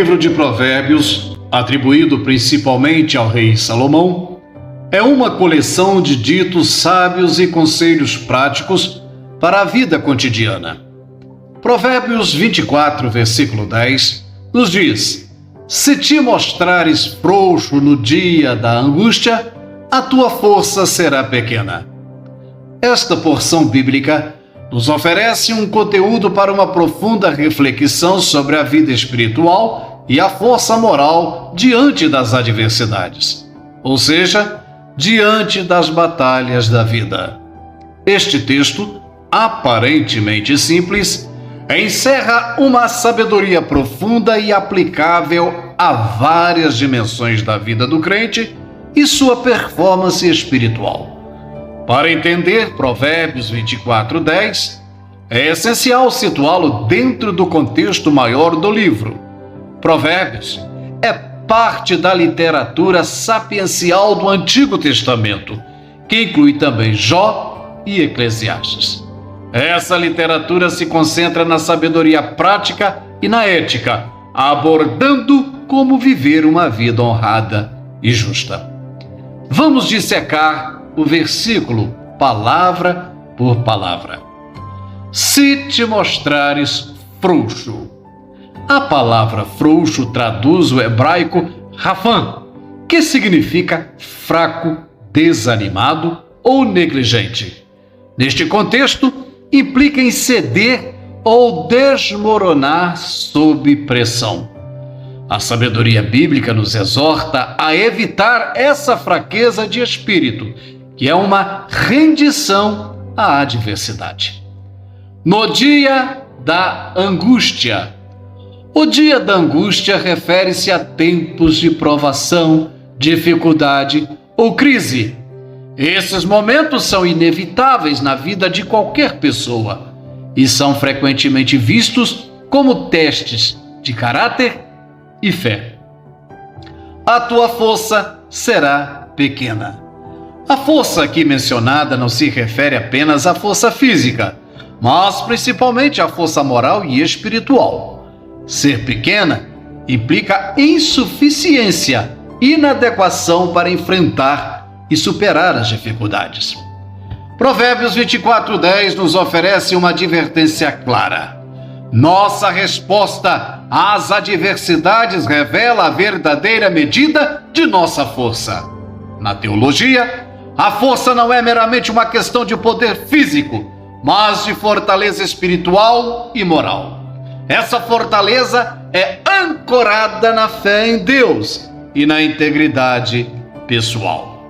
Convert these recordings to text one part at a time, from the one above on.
livro de Provérbios, atribuído principalmente ao rei Salomão, é uma coleção de ditos sábios e conselhos práticos para a vida cotidiana. Provérbios 24, versículo 10, nos diz: se te mostrares frouxo no dia da angústia, a tua força será pequena. Esta porção bíblica nos oferece um conteúdo para uma profunda reflexão sobre a vida espiritual e a força moral diante das adversidades, ou seja, diante das batalhas da vida. Este texto, aparentemente simples, encerra uma sabedoria profunda e aplicável a várias dimensões da vida do crente e sua performance espiritual. Para entender Provérbios 24:10, é essencial situá-lo dentro do contexto maior do livro. Provérbios é parte da literatura sapiencial do Antigo Testamento, que inclui também Jó e Eclesiastes. Essa literatura se concentra na sabedoria prática e na ética, abordando como viver uma vida honrada e justa. Vamos dissecar o versículo palavra por palavra. Se te mostrares frouxo. A palavra frouxo traduz o hebraico rafan, que significa fraco, desanimado ou negligente. Neste contexto, implica em ceder ou desmoronar sob pressão. A sabedoria bíblica nos exorta a evitar essa fraqueza de espírito, que é uma rendição à adversidade. No dia da angústia. O dia da angústia refere-se a tempos de provação, dificuldade ou crise. Esses momentos são inevitáveis na vida de qualquer pessoa e são frequentemente vistos como testes de caráter e fé. A tua força será pequena. A força aqui mencionada não se refere apenas à força física, mas principalmente à força moral e espiritual. Ser pequena implica insuficiência, inadequação para enfrentar e superar as dificuldades. Provérbios 24:10 nos oferece uma advertência clara. Nossa resposta às adversidades revela a verdadeira medida de nossa força. Na teologia, a força não é meramente uma questão de poder físico, mas de fortaleza espiritual e moral. Essa fortaleza é ancorada na fé em Deus e na integridade pessoal.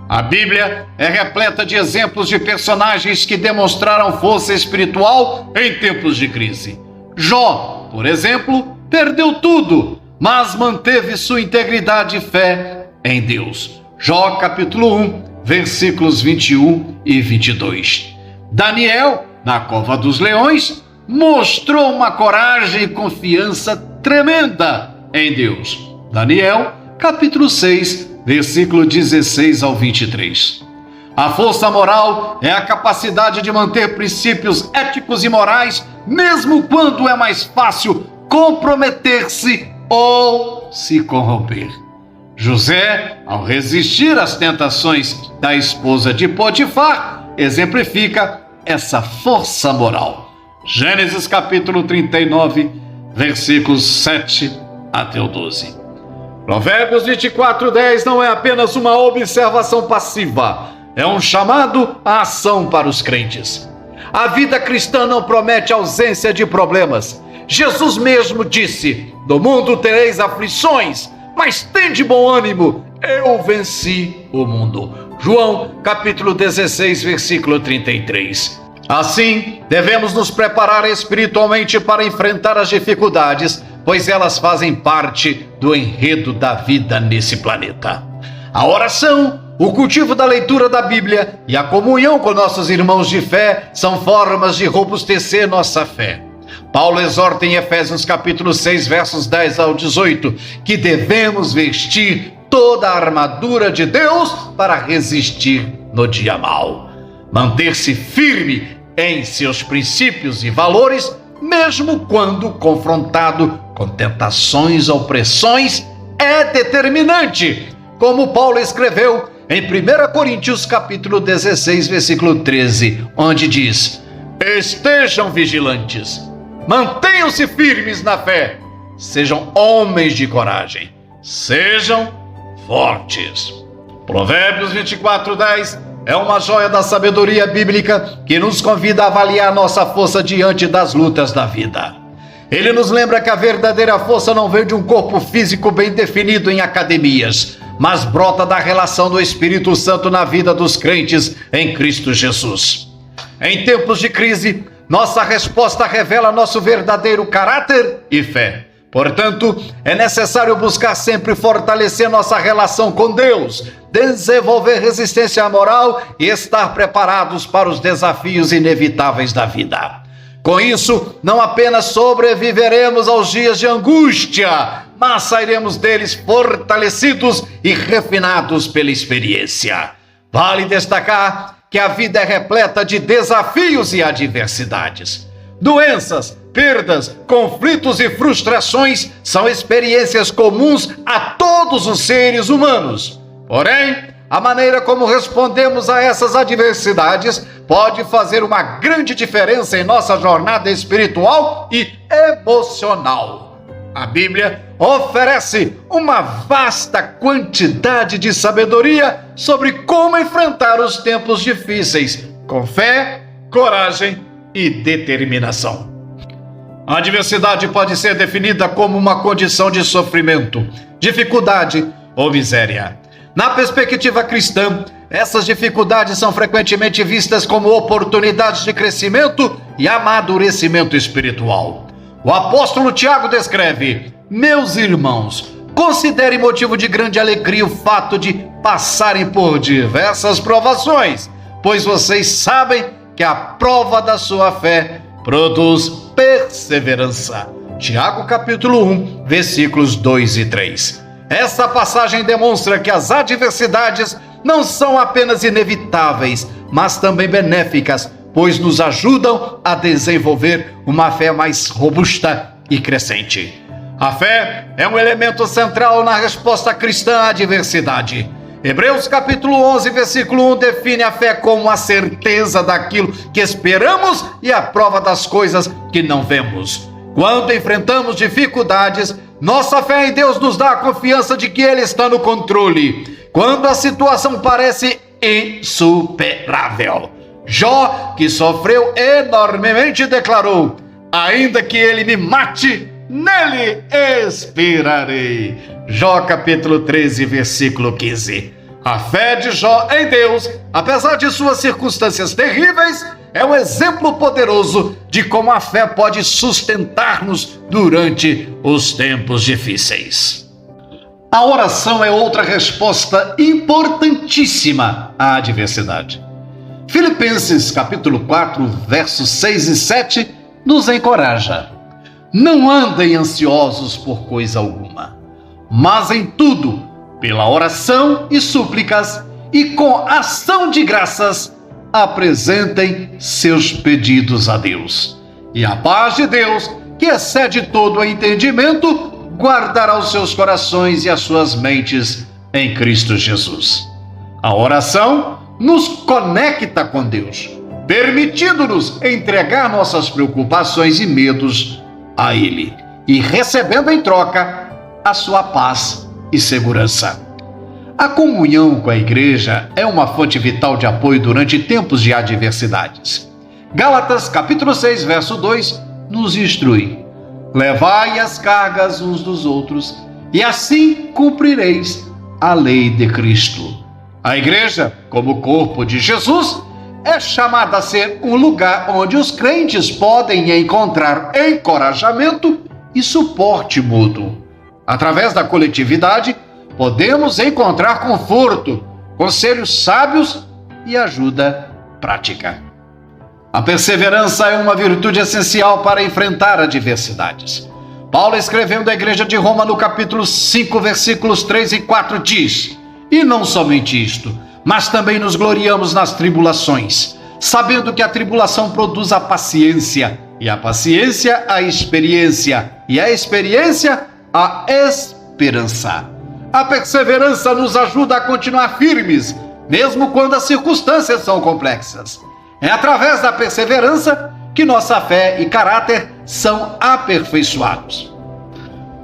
A Bíblia é repleta de exemplos de personagens que demonstraram força espiritual em tempos de crise. Jó, por exemplo, perdeu tudo, mas manteve sua integridade e fé em Deus. Jó capítulo 1, versículos 21 e 22. Daniel, na cova dos leões, mostrou uma coragem e confiança tremenda em Deus. Daniel, capítulo 6, versículo 16 ao 23. A força moral é a capacidade de manter princípios éticos e morais, mesmo quando é mais fácil comprometer-se ou se corromper. José, ao resistir às tentações da esposa de Potifar, exemplifica essa força moral. Gênesis capítulo 39, versículos 7 até o 12. Provérbios 24:10 não é apenas uma observação passiva, é um chamado à ação para os crentes. A vida cristã não promete ausência de problemas. Jesus mesmo disse: no mundo tereis aflições, mas tende bom ânimo, eu venci o mundo. João capítulo 16, versículo 33. Assim, devemos nos preparar espiritualmente para enfrentar as dificuldades, pois elas fazem parte do enredo da vida nesse planeta. A oração, o cultivo da leitura da Bíblia e a comunhão com nossos irmãos de fé são formas de robustecer nossa fé. Paulo exorta em Efésios capítulo 6, versos 10 ao 18, que devemos vestir toda a armadura de Deus para resistir no dia mau. Manter-se firme em seus princípios e valores, mesmo quando confrontado com tentações ou pressões é determinante, como Paulo escreveu em 1 Coríntios capítulo 16, versículo 13, onde diz: estejam vigilantes, mantenham-se firmes na fé, sejam homens de coragem, sejam fortes. Provérbios 24:10 é uma joia da sabedoria bíblica que nos convida a avaliar nossa força diante das lutas da vida. Ele nos lembra que a verdadeira força não vem de um corpo físico bem definido em academias, mas brota da relação do Espírito Santo na vida dos crentes em Cristo Jesus. Em tempos de crise, nossa resposta revela nosso verdadeiro caráter e fé. Portanto, é necessário buscar sempre fortalecer nossa relação com Deus, desenvolver resistência moral e estar preparados para os desafios inevitáveis da vida. Com isso, não apenas sobreviveremos aos dias de angústia, mas sairemos deles fortalecidos e refinados pela experiência. Vale destacar que a vida é repleta de desafios e adversidades. Doenças, perdas, conflitos e frustrações são experiências comuns a todos os seres humanos. Porém, a maneira como respondemos a essas adversidades pode fazer uma grande diferença em nossa jornada espiritual e emocional. A Bíblia oferece uma vasta quantidade de sabedoria sobre como enfrentar os tempos difíceis, com fé, coragem e determinação. A adversidade pode ser definida como uma condição de sofrimento, dificuldade ou miséria. Na perspectiva cristã, essas dificuldades são frequentemente vistas como oportunidades de crescimento e amadurecimento espiritual. O apóstolo Tiago descreve: meus irmãos, considerem motivo de grande alegria o fato de passarem por diversas provações, pois vocês sabem que a prova da sua fé produz perseverança. Tiago capítulo 1, versículos 2 e 3. Essa passagem demonstra que as adversidades não são apenas inevitáveis, mas também benéficas, pois nos ajudam a desenvolver uma fé mais robusta e crescente. A fé é um elemento central na resposta cristã à adversidade. Hebreus capítulo 11, versículo 1 define a fé como a certeza daquilo que esperamos e a prova das coisas que não vemos. Quando enfrentamos dificuldades, nossa fé em Deus nos dá a confiança de que Ele está no controle. Quando a situação parece insuperável, Jó, que sofreu enormemente, declarou: ainda que ele me mate, nele esperarei. Jó capítulo 13, versículo 15. A fé de Jó em Deus, apesar de suas circunstâncias terríveis, é um exemplo poderoso de como a fé pode sustentar-nos durante os tempos difíceis. A oração é outra resposta importantíssima à adversidade. Filipenses capítulo 4, versos 6 e 7 nos encoraja: não andem ansiosos por coisa alguma, mas em tudo, pela oração e súplicas e com ação de graças, apresentem seus pedidos a Deus. E a paz de Deus, que excede todo o entendimento, guardará os seus corações e as suas mentes em Cristo Jesus. A oração nos conecta com Deus, permitindo-nos entregar nossas preocupações e medos a Ele e recebendo em troca a sua paz e segurança. A comunhão com a igreja é uma fonte vital de apoio durante tempos de adversidades. Gálatas capítulo 6, verso 2 nos instrui: levai as cargas uns dos outros e assim cumprireis a lei de Cristo. A igreja, como corpo de Jesus, é chamada a ser um lugar onde os crentes podem encontrar encorajamento e suporte mútuo. Através da coletividade, podemos encontrar conforto, conselhos sábios e ajuda prática. A perseverança é uma virtude essencial para enfrentar adversidades. Paulo, escrevendo à igreja de Roma no capítulo 5, versículos 3 e 4, diz: e não somente isto, mas também nos gloriamos nas tribulações, sabendo que a tribulação produz a paciência, e a paciência a experiência, e a experiência a esperança. A perseverança nos ajuda a continuar firmes, mesmo quando as circunstâncias são complexas. É através da perseverança que nossa fé e caráter são aperfeiçoados.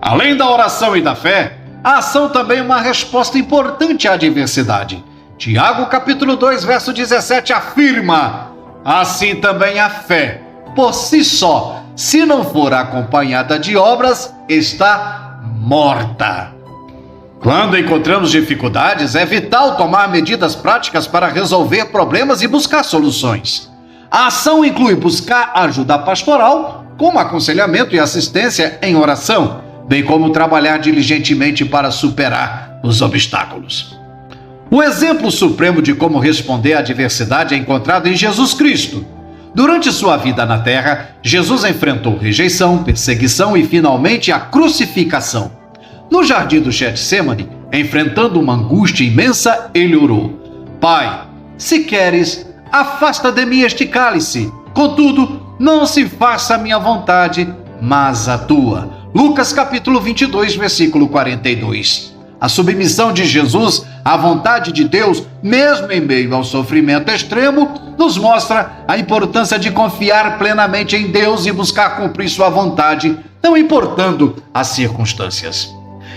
Além da oração e da fé, a ação também é uma resposta importante à adversidade. Tiago capítulo 2, verso 17 afirma: assim também a fé, por si só, se não for acompanhada de obras, está morta. Quando encontramos dificuldades, é vital tomar medidas práticas para resolver problemas e buscar soluções. A ação inclui buscar ajuda pastoral, como aconselhamento e assistência em oração, bem como trabalhar diligentemente para superar os obstáculos. O exemplo supremo de como responder à adversidade é encontrado em Jesus Cristo. Durante sua vida na terra, Jesus enfrentou rejeição, perseguição e, finalmente, a crucificação. No jardim do Getsêmani, enfrentando uma angústia imensa, ele orou: Pai, se queres, afasta de mim este cálice. Contudo, não se faça a minha vontade, mas a tua. Lucas capítulo 22, versículo 42. A submissão de Jesus à vontade de Deus, mesmo em meio ao sofrimento extremo, nos mostra a importância de confiar plenamente em Deus e buscar cumprir sua vontade, não importando as circunstâncias.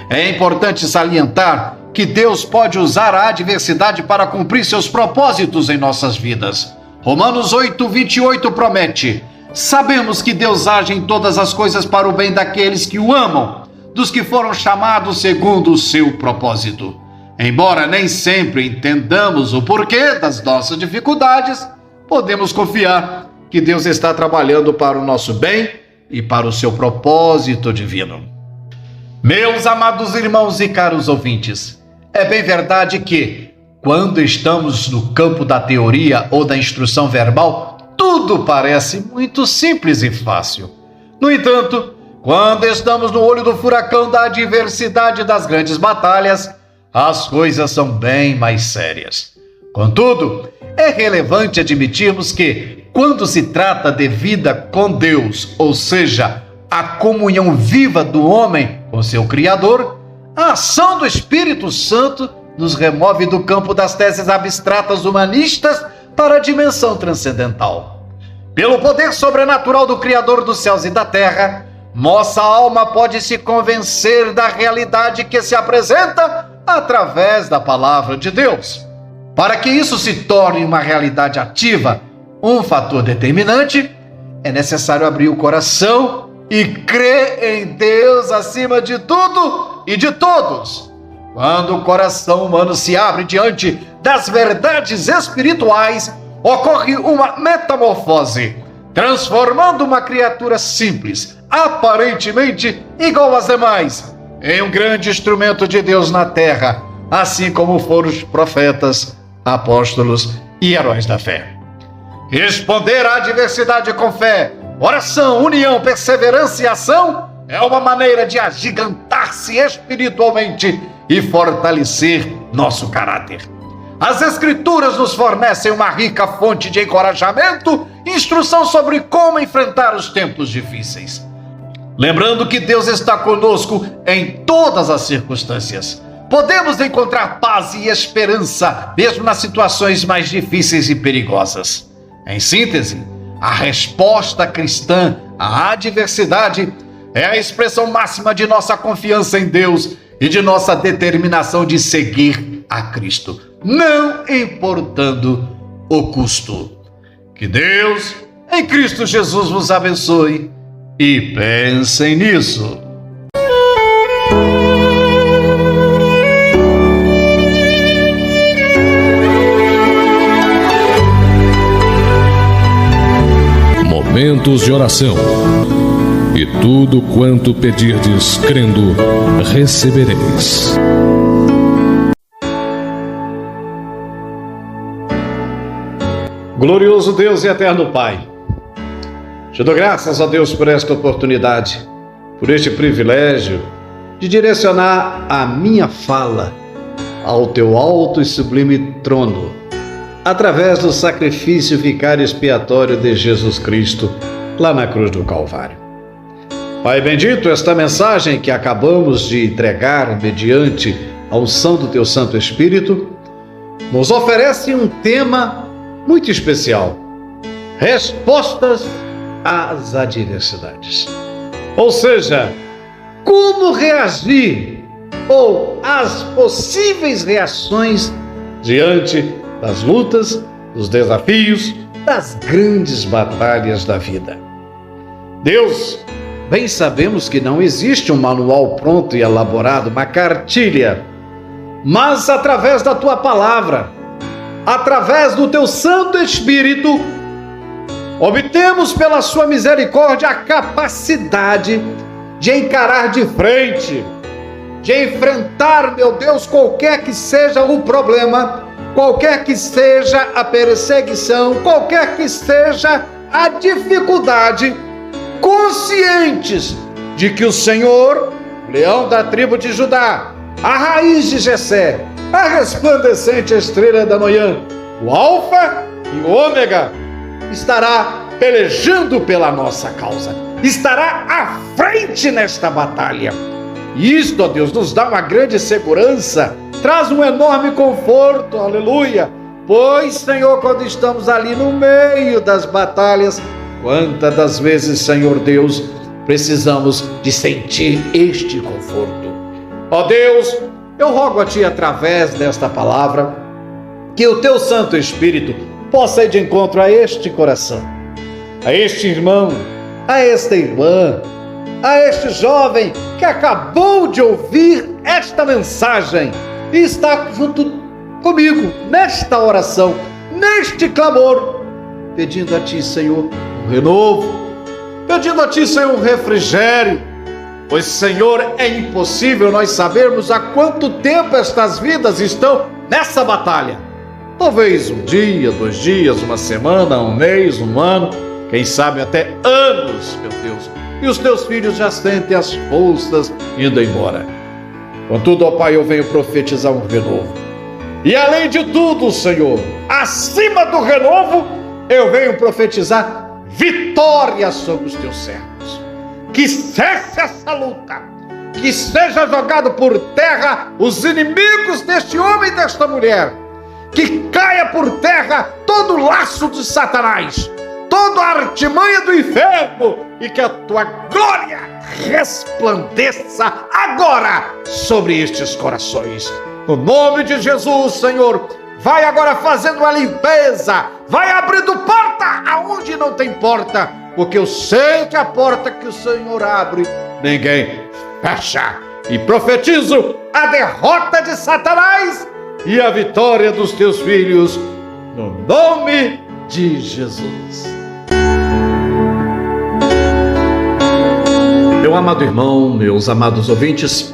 É importante salientar que Deus pode usar a adversidade para cumprir seus propósitos em nossas vidas. Romanos 8, 28 promete: sabemos que Deus age em todas as coisas para o bem daqueles que o amam, dos que foram chamados segundo o seu propósito. Embora nem sempre entendamos o porquê das nossas dificuldades, podemos confiar que Deus está trabalhando para o nosso bem e para o seu propósito divino. Meus amados irmãos e caros ouvintes, é bem verdade que, quando estamos no campo da teoria ou da instrução verbal, tudo parece muito simples e fácil. No entanto, quando estamos no olho do furacão da adversidade das grandes batalhas, as coisas são bem mais sérias. Contudo, é relevante admitirmos que, quando se trata de vida com Deus, ou seja, a comunhão viva do homem com seu Criador, a ação do Espírito Santo nos remove do campo das teses abstratas humanistas para a dimensão transcendental. Pelo poder sobrenatural do Criador dos céus e da terra, nossa alma pode se convencer da realidade que se apresenta através da palavra de Deus. Para que isso se torne uma realidade ativa, um fator determinante, é necessário abrir o coração e crer em Deus acima de tudo e de todos. Quando o coração humano se abre diante das verdades espirituais, ocorre uma metamorfose, transformando uma criatura simples, aparentemente igual às demais, em um grande instrumento de Deus na terra, assim como foram os profetas, apóstolos e heróis da fé. Responder à adversidade com fé, oração, união, perseverança e ação é uma maneira de agigantar-se espiritualmente e fortalecer nosso caráter. As Escrituras nos fornecem uma rica fonte de encorajamento e instrução sobre como enfrentar os tempos difíceis. Lembrando que Deus está conosco em todas as circunstâncias. Podemos encontrar paz e esperança, mesmo nas situações mais difíceis e perigosas. Em síntese, a resposta cristã à adversidade é a expressão máxima de nossa confiança em Deus e de nossa determinação de seguir a Cristo, não importando o custo. Que Deus, em Cristo Jesus, vos abençoe e pensem nisso. Momentos de oração. E tudo quanto pedirdes, crendo, recebereis. Glorioso Deus e eterno Pai, te dou graças a Deus por esta oportunidade, por este privilégio de direcionar a minha fala ao teu alto e sublime trono, através do sacrifício vicário expiatório de Jesus Cristo, lá na cruz do Calvário. Pai bendito, esta mensagem que acabamos de entregar mediante a unção do Teu Santo Espírito, nos oferece um tema muito especial: respostas às adversidades. Ou seja, como reagir ou as possíveis reações diante das lutas, dos desafios, das grandes batalhas da vida. Deus, bem sabemos que não existe um manual pronto e elaborado, uma cartilha, mas através da Tua palavra, através do Teu Santo Espírito, obtemos pela Sua misericórdia a capacidade de encarar de frente, de enfrentar, meu Deus, qualquer que seja o problema, qualquer que seja a perseguição, qualquer que seja a dificuldade, conscientes de que o Senhor, leão da tribo de Judá, a raiz de Jessé, a resplandecente estrela da manhã, o Alfa e o Ômega, estará pelejando pela nossa causa, estará à frente nesta batalha. E isto, ó Deus, nos dá uma grande segurança, traz um enorme conforto, aleluia, pois, Senhor, quando estamos ali no meio das batalhas, quantas das vezes, Senhor Deus, precisamos de sentir este conforto. Ó Deus, eu rogo a Ti, através desta palavra, que o Teu Santo Espírito possa ir de encontro a este coração, a este irmão, a esta irmã, a este jovem que acabou de ouvir esta mensagem e está junto comigo nesta oração, neste clamor, pedindo a Ti, Senhor, um renovo, pedindo a Ti, Senhor, um refrigério, pois, Senhor, é impossível nós sabermos há quanto tempo estas vidas estão nessa batalha. Talvez um dia, 2 dias, uma semana, um mês, um ano, quem sabe até anos, meu Deus. E os Teus filhos já sentem as forças indo embora. Contudo, ó Pai, eu venho profetizar um renovo. E além de tudo, Senhor, acima do renovo, eu venho profetizar vitória sobre os Teus servos. Que cesse essa luta, que seja jogado por terra os inimigos deste homem e desta mulher, que caia por terra todo o laço de Satanás, toda a artimanha do inferno, e que a Tua glória resplandeça agora sobre estes corações. No nome de Jesus, Senhor, vai agora fazendo a limpeza, vai abrindo porta aonde não tem porta, porque eu sei que a porta que o Senhor abre, ninguém fecha. E profetizo a derrota de Satanás e a vitória dos Teus filhos, no nome de Jesus. Meu amado irmão, meus amados ouvintes,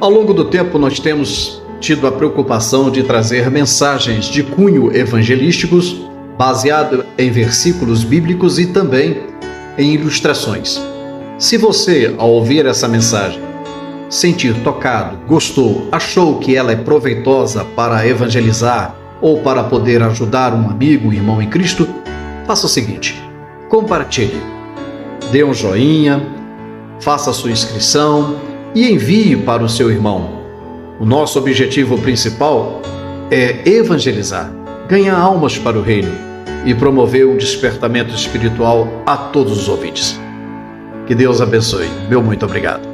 ao longo do tempo nós temos tido a preocupação de trazer mensagens de cunho evangelísticos, baseado em versículos bíblicos e também em ilustrações. Se você, ao ouvir essa mensagem, sentir tocado, gostou, achou que ela é proveitosa para evangelizar ou para poder ajudar um amigo, um irmão em Cristo, faça o seguinte: compartilhe, dê um joinha, faça a sua inscrição e envie para o seu irmão. O nosso objetivo principal é evangelizar, ganhar almas para o reino e promover o despertamento espiritual a todos os ouvintes. Que Deus abençoe. Meu muito obrigado.